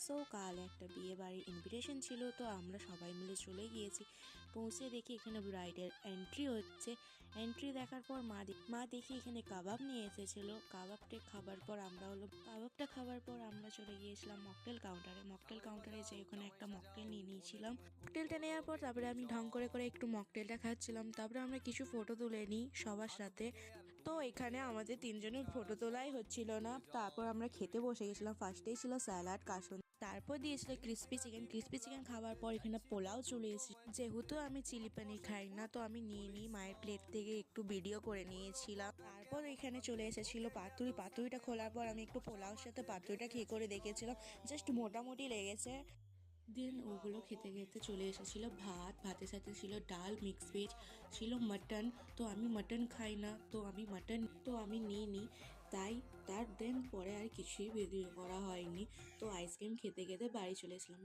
So কাল একটা বিয়ে বাড়ির ইনভিটেশন ছিল, তো আমরা সবাই মিলে চলে গিয়েছি। পৌঁছে দেখি এখানে ব্রাইডের এন্ট্রি হচ্ছে। এন্ট্রি দেখার পর মা দেখি এখানে কাবাব নিয়ে এসেছিল। কাবাবটা খাবার পর আমরা চলে গিয়েছিলাম মকটেল কাউন্টারে যে ওখানে একটা মকটেল নিয়ে নিয়েছিলাম। মকটেলটা নেওয়ার পর তারপরে আমি ঢং করে করে একটু মকটেলটা খাচ্ছিলাম। তারপরে আমরা কিছু ফটো তুলে নিই সবার সাথে। তো এখানে আমাদের তিনজনের ফটো তোলাই হচ্ছিল না। তারপর আমরা খেতে বসে গেছিলাম। ফার্স্টেই ছিল স্যালাড, তারপর দিয়েছিল ক্রিস্পি চিকেন খাবার পর এখানে পোলাও চলে এসেছে। যেহেতু আমি চিলি পনির খাই না, তো আমি নিয়ে নিই মায়ের প্লেট থেকে একটু ভিডিও করে নিয়েছিলাম। তারপর এখানে চলে এসেছিল পাতুরিটা খোলার পর আমি একটু পোলাওর সাথে পাতুরিটা খেয়ে করে দেখেছিলাম, জাস্ট মোটামুটি লেগেছে। দেন ওগুলো খেতে খেতে চলে এসেছিলো ভাতের সাথে ছিল ডাল, মিক্স ভেজ, ছিল মাটন। তো আমি মাটন খাই না, তো আমি নিই নি। তাই দেন পরে আর কিছুই ভিডিও করা হয়নি। তো আইসক্রিম খেতে খেতে বাড়ি চলে এসলাম।